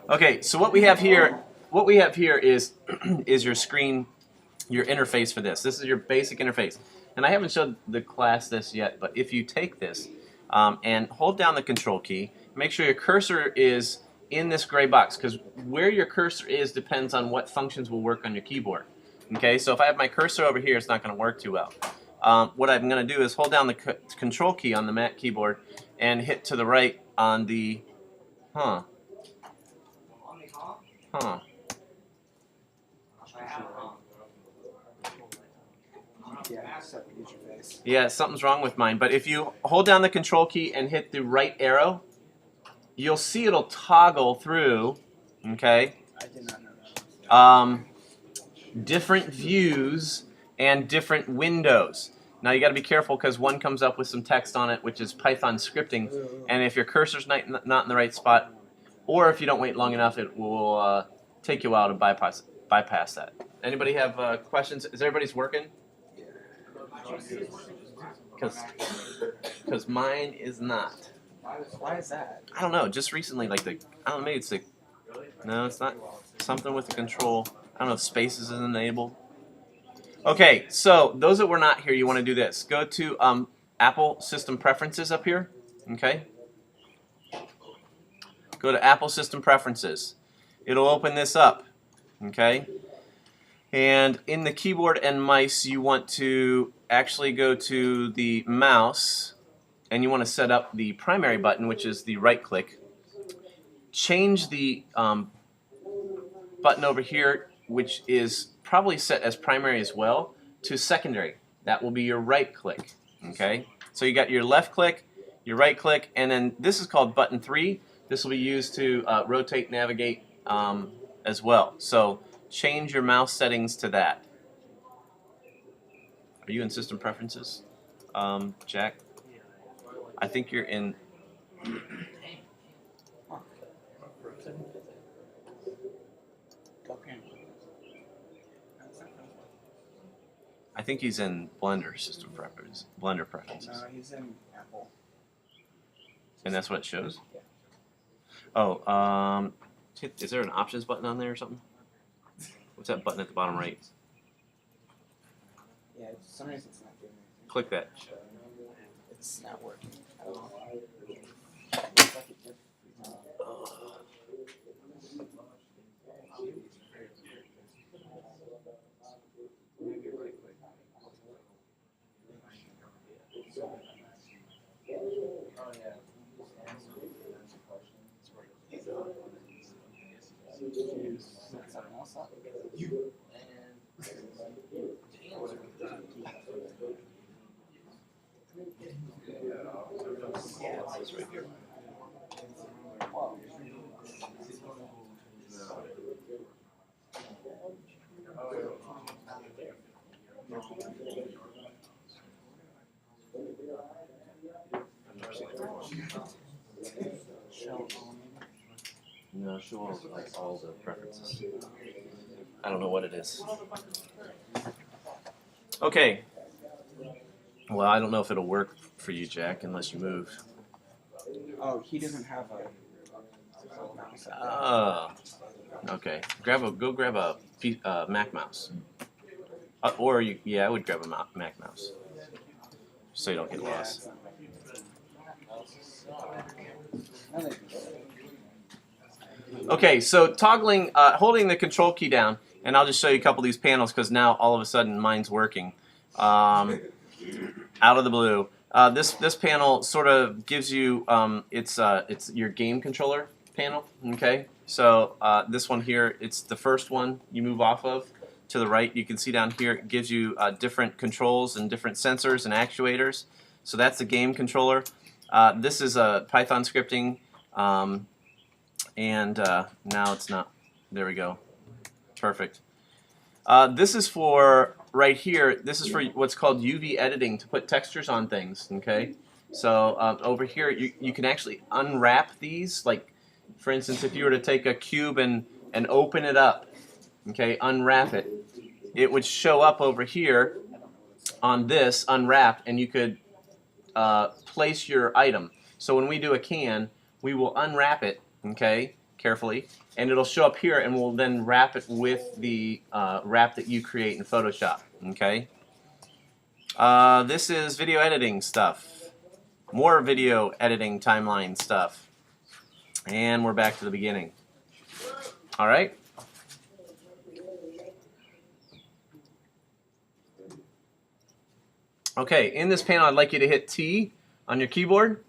Okay, so what we have here is is your screen, your interface for this. This is your basic interface. And I haven't showed the class this yet, but if you take this and hold down the control key, make sure your cursor is in this gray box, because where your cursor is depends on what functions will work on your keyboard. Okay, so if I have my cursor over here, it's not going to work too well. What I'm going to do is hold down the control key on the Mac keyboard and hit to the right on the, huh. Yeah, something's wrong with mine. But if you hold down the control key and hit the right arrow, you'll see it'll toggle through, okay, I did not know that. different views and different windows. Now you got to be careful because one comes up with some text on it, which is Python scripting, and if your cursor's not in the right spot, or if you don't wait long enough, it will take you out and bypass that. Anybody have questions? Is everybody's working? Because mine is not. Why is that? I don't know. Just recently, like I don't know. Maybe it's no, it's not. Something with the control. I don't know if spaces is enabled. Okay, so those that were not here, you want to do this. Go to Apple System Preferences up here. Okay. Go to Apple System Preferences. It'll open this up. Okay. And in the keyboard and mice, you want to actually go to the mouse, and you want to set up the primary button, which is the right click. Change the button over here, which is probably set as primary as well, to secondary. That will be your right click. Okay? So you got your left click, your right click, and then this is called button 3. This will be used to rotate, navigate as well. So change your mouse settings to that. Are you in System Preferences, Jack? I think you're in. I think he's in Blender System Preferences. Blender Preferences. No, he's in Apple. And that's what it shows? Yeah. Oh, is there an options button on there or something? What's that button at the bottom right? Yeah, for some reason it's not doing anything. Click that. It's not working at all. Right here. No, show all the preferences. I don't know what it is. Okay. Well, I don't know if it'll work for you, Jack, unless you move. Oh, he doesn't have a mouse. Oh. Okay. Go grab a Mac mouse. Or I would grab a Mac mouse, so you don't get lost. Okay, so toggling, holding the control key down, and I'll just show you a couple of these panels because now all of a sudden mine's working. Out of the blue. This panel sort of gives you it's your game controller panel. Okay, so this one here, it's the first one you move off of to the right. You can see down here it gives you different controls and different sensors and actuators. So that's the game controller. This is Python scripting, and now it's not. There we go. Perfect. This is for right here. This is for what's called UV editing, to put textures on things. Okay, so over here you can actually unwrap these. Like, for instance, if you were to take a cube and open it up, okay, unwrap it, it would show up over here on this unwrapped, and you could place your item. So when we do a can, we will unwrap it, okay, carefully, and it'll show up here, and we'll then wrap it with the wrap that you create in Photoshop. Okay. This is video editing stuff. More video editing timeline stuff. And we're back to the beginning. All right. Okay, in this panel, I'd like you to hit T on your keyboard.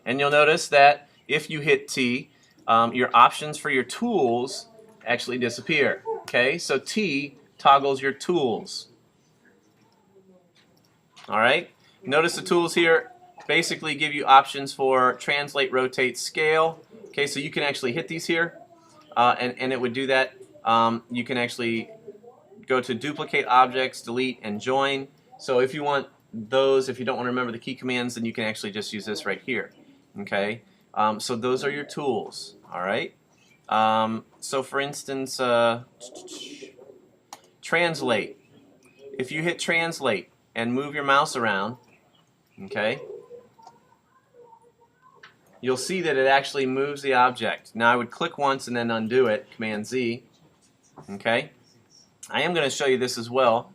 And you'll notice that if you hit T, your options for your tools actually disappear. Okay, so T toggles your tools. All right, notice the tools here basically give you options for translate, rotate, scale. Okay, so you can actually hit these here, and it would do that. You can actually go to duplicate objects, delete, and join. So if you want those, if you don't want to remember the key commands, then you can actually just use this right here. Okay, so those are your tools. All right. So for instance, translate. If you hit translate and move your mouse around, okay, you'll see that it actually moves the object. Now I would click once and then undo it, Command Z. Okay. I am going to show you this as well,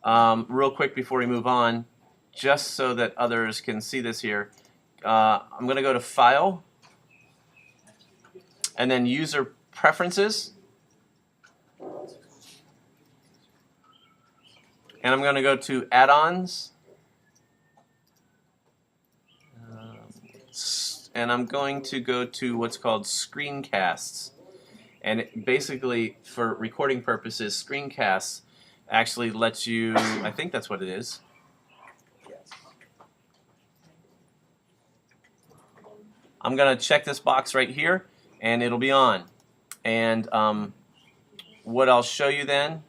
real quick before we move on, just so that others can see this here. I'm going to go to File, and then User Preferences, and I'm going to go to Add-ons, and I'm going to go to what's called Screencasts. And it basically, for recording purposes, Screencasts actually lets you, I think that's what it is. I'm going to check this box right here, and it'll be on. And what I'll show you then,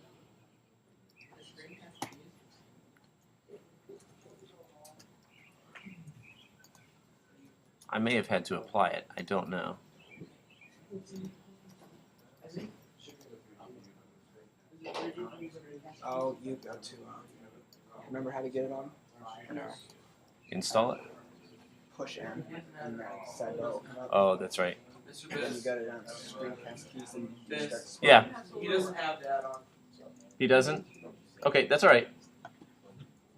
I may have had to apply it. I don't know. Oh, you got to remember how to get it on? Or no? Install it? Push in and then set it open up. Oh, that's right. And then you got it on screencast keys and you start to Yeah. He doesn't have that on. He doesn't? Okay, that's all right.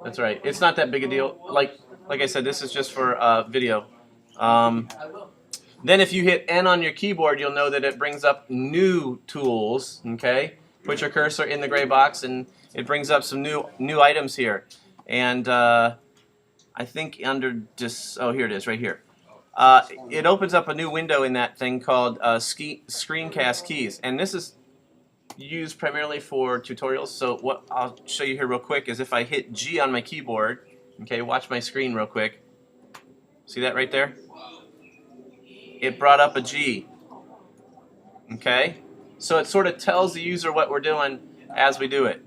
That's all right. It's not that big a deal. Like I said, this is just for video. I will. Then if you hit N on your keyboard, you'll know that it brings up new tools. Okay, put your cursor in the gray box, and it brings up some new items here. And I think under oh, here it is, right here. It opens up a new window in that thing called Screencast Keys, and this is used primarily for tutorials. So what I'll show you here real quick is if I hit G on my keyboard. Okay, watch my screen real quick. See that right there? It brought up a G. Okay? So it sort of tells the user what we're doing as we do it,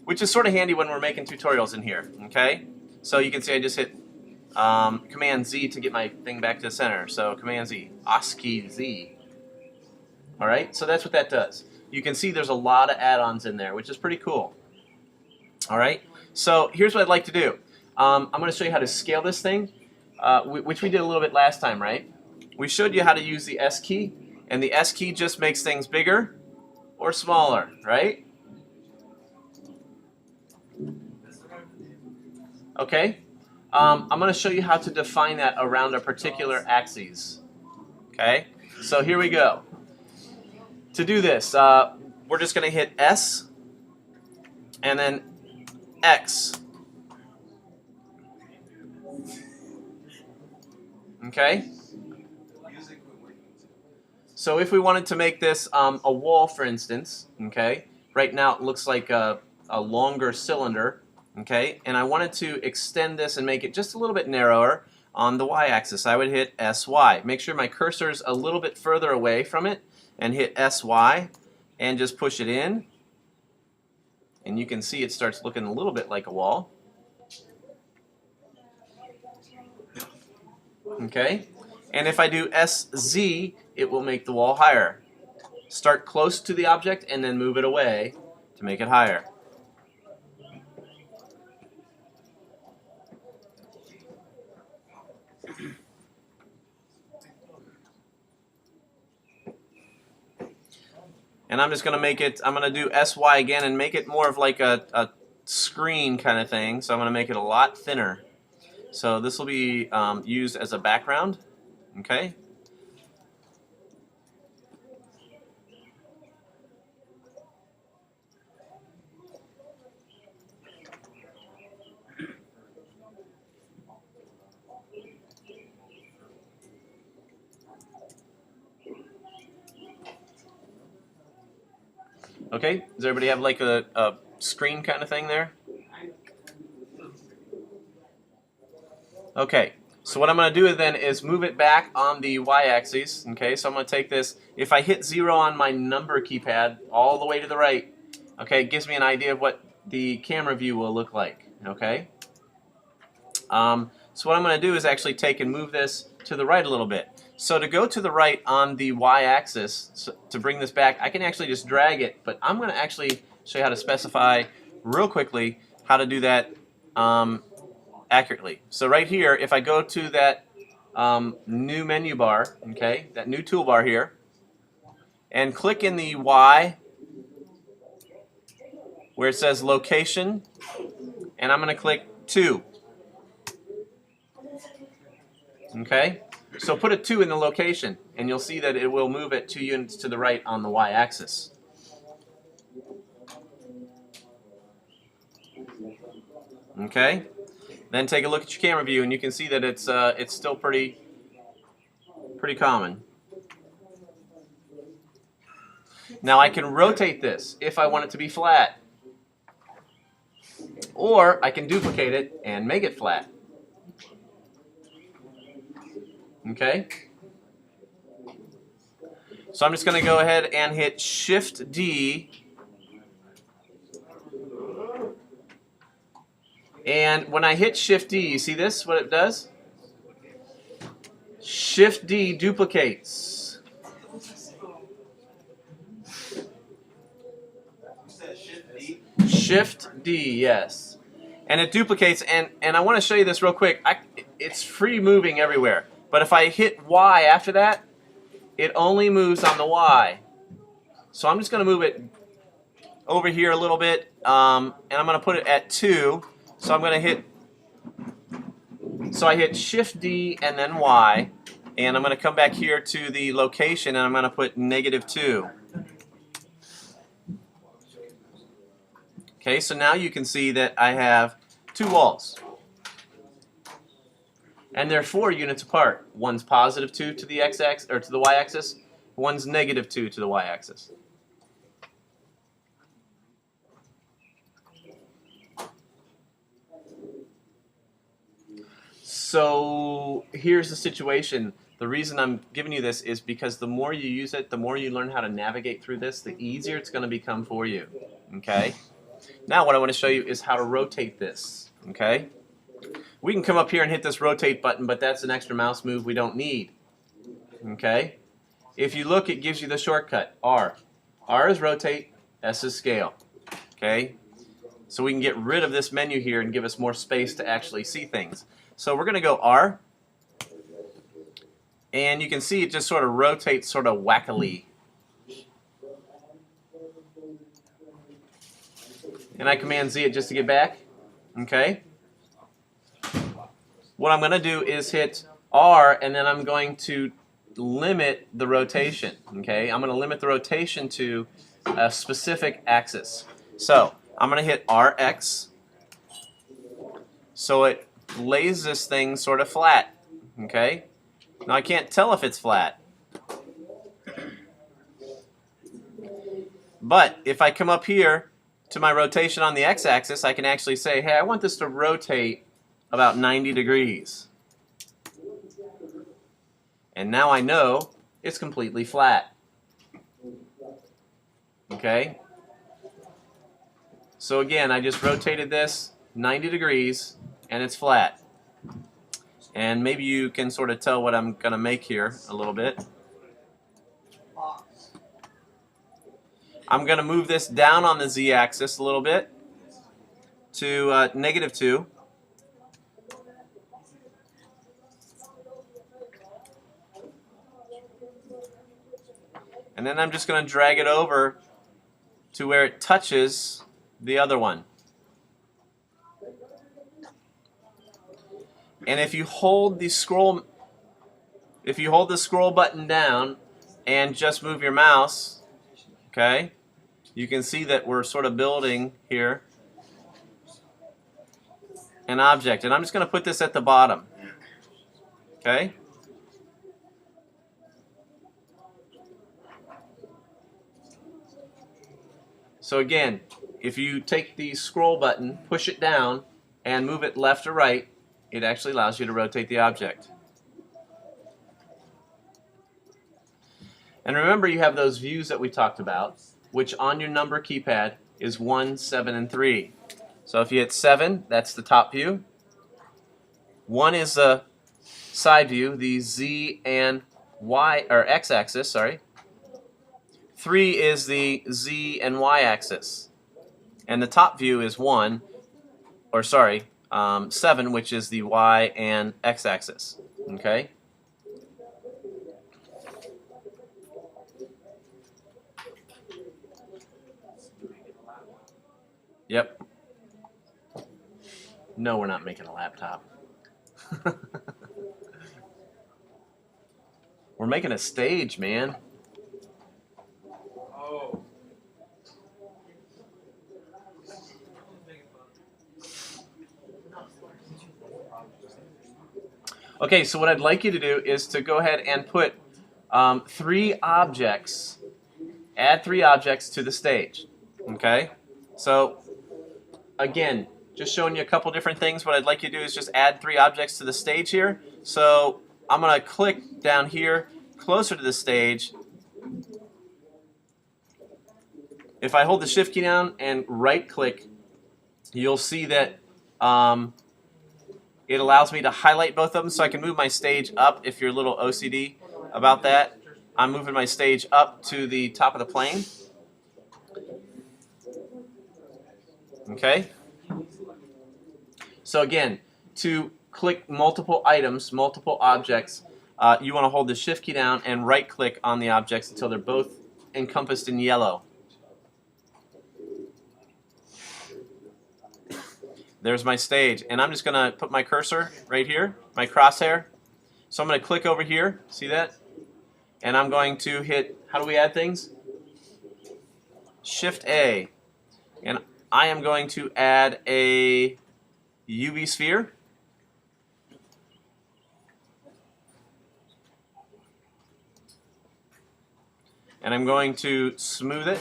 which is sort of handy when we're making tutorials in here. Okay? So you can see I just hit Command Z to get my thing back to the center. So Command Z, ASCII Z. All right? So that's what that does. You can see there's a lot of add-ons in there, which is pretty cool. All right? So here's what I'd like to do. I'm going to show you how to scale this thing, which we did a little bit last time, right? We showed you how to use the S key, and the S key just makes things bigger or smaller, right? Okay? I'm going to show you how to define that around a particular axis. Okay? So here we go. To do this, we're just going to hit S and then X. Okay? So if we wanted to make this a wall, for instance, okay, right now it looks like a longer cylinder, okay, and I wanted to extend this and make it just a little bit narrower on the y-axis, I would hit SY. Make sure my cursor's a little bit further away from it and hit SY and just push it in, and you can see it starts looking a little bit like a wall. Okay, and if I do SZ, it will make the wall higher. Start close to the object and then move it away to make it higher. And I'm just going to make it, I'm going to do SY again and make it more of like a screen kind of thing. So I'm going to make it a lot thinner. So this will be used as a background. Okay. Okay, does everybody have like a screen kind of thing there? Okay, so what I'm going to do then is move it back on the y-axis. Okay, so I'm going to take this. If I hit 0 on my number keypad all the way to the right, okay, it gives me an idea of what the camera view will look like. Okay, so what I'm going to do is actually take and move this to the right a little bit. So to go to the right on the y-axis, so to bring this back, I can actually just drag it, but I'm going to actually show you how to specify real quickly how to do that accurately. So right here, if I go to that new menu bar, okay, that new toolbar here, and click in the Y where it says location, and I'm going to click 2. Okay? So put a 2 in the location, and you'll see that it will move it 2 units to the right on the y-axis. Okay? Then take a look at your camera view, and you can see that it's still pretty common. Now I can rotate this if I want it to be flat, or I can duplicate it and make it flat. Okay? So I'm just going to go ahead and hit Shift D, and when I hit Shift D, you see this, what it does? Shift D duplicates. Shift D, yes. And it duplicates, and I want to show you this real quick. It's free moving everywhere. But if I hit Y after that, it only moves on the Y. So I'm just going to move it over here a little bit, and I'm going to put it at 2. So I'm going to hit, so I hit Shift D and then Y, and I'm going to come back here to the location, and I'm going to put -2. Okay, so now you can see that I have 2 walls. And they're 4 units apart. One's +2 to the x-axis or to the y-axis, one's -2 to the y-axis. So here's the situation. The reason I'm giving you this is because the more you use it, the more you learn how to navigate through this, the easier it's going to become for you. Okay? Now what I want to show you is how to rotate this. Okay? We can come up here and hit this rotate button, but that's an extra mouse move we don't need. Okay? If you look, it gives you the shortcut, R. R is rotate, S is scale. Okay? So we can get rid of this menu here and give us more space to actually see things. So we're going to go R, and you can see it just sort of rotates sort of wackily. And I Command Z it just to get back. Okay? What I'm going to do is hit R, and then I'm going to limit the rotation. Okay? I'm going to limit the rotation to a specific axis. So I'm going to hit RX, so it lays this thing sort of flat. Okay? Now I can't tell if it's flat. But if I come up here to my rotation on the x-axis, I can actually say, hey, I want this to rotate about 90 degrees. And now I know it's completely flat. Okay? So again, I just rotated this 90 degrees, and it's flat. And maybe you can sort of tell what I'm going to make here a little bit. I'm going to move this down on the z-axis a little bit to -2. And then I'm just going to drag it over to where it touches the other one. And if you hold the scroll button down and just move your mouse, okay, you can see that we're sort of building here an object. And I'm just going to put this at the bottom. Okay? So again, if you take the scroll button, push it down, and move it left or right, it actually allows you to rotate the object. And remember, you have those views that we talked about, which on your number keypad is 1, 7, and 3. So if you hit 7, that's the top view. 1 is the side view, the Z and Y, or X axis, sorry. 3 is the Z and Y axis. And the top view is 1, or sorry, 7, which is the Y and X axis. Okay? Yep. No, we're not making a laptop. We're making a stage, man. Oh. Okay, so what I'd like you to do is to go ahead and put 3 objects, add 3 objects to the stage. Okay? So, again, just showing you a couple different things. What I'd like you to do is just add 3 objects to the stage here. So, I'm going to click down here, closer to the stage. If I hold the Shift key down and right-click, you'll see that it allows me to highlight both of them, so I can move my stage up if you're a little OCD about that. I'm moving my stage up to the top of the plane. Okay? So again, to click multiple items, multiple objects, you want to hold the Shift key down and right-click on the objects until they're both encompassed in yellow. There's my stage, and I'm just going to put my cursor right here, my crosshair. So I'm going to click over here, see that? And I'm going to hit, how do we add things? Shift A. And I am going to add a UV sphere. And I'm going to smooth it.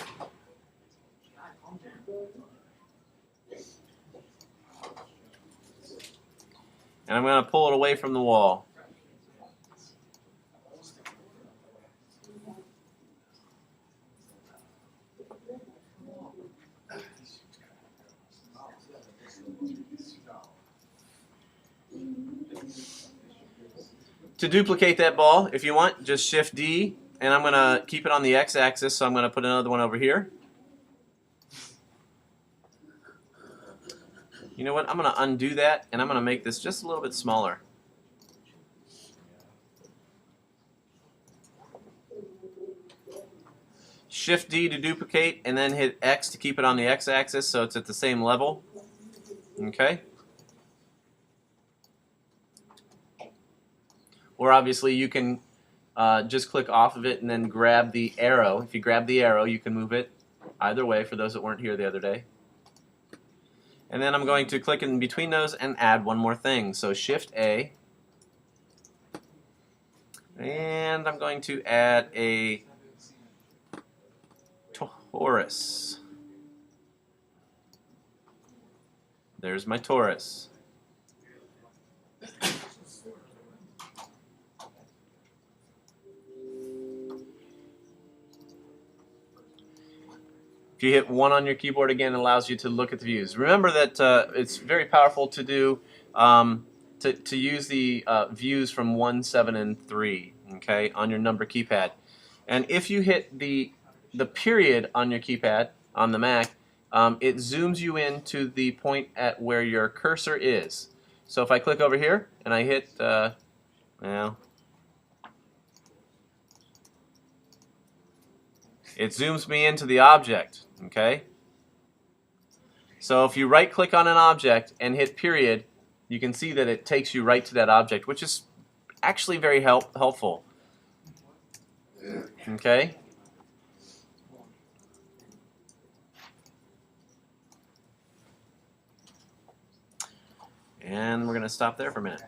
And I'm going to pull it away from the wall. To duplicate that ball, if you want, just Shift D, and I'm going to keep it on the X-axis, so I'm going to put another one over here. You know what? I'm going to undo that, and I'm going to make this just a little bit smaller. Shift D to duplicate, and then hit X to keep it on the X-axis so it's at the same level. Okay? Or obviously you can just click off of it and then grab the arrow. If you grab the arrow, you can move it either way for those that weren't here the other day. And then I'm going to click in between those and add one more thing. So Shift A. And I'm going to add a torus. There's my torus. If you hit 1 on your keyboard again, it allows you to look at the views. Remember that it's very powerful to do to use the views from 1, 7, and 3, okay, on your number keypad. And if you hit the period on your keypad on the Mac, it zooms you in to the point at where your cursor is. So if I click over here and I hit, well, it zooms me into the object. Okay? So if you right click on an object and hit period, you can see that it takes you right to that object, which is actually very helpful. Okay? And we're going to stop there for a minute.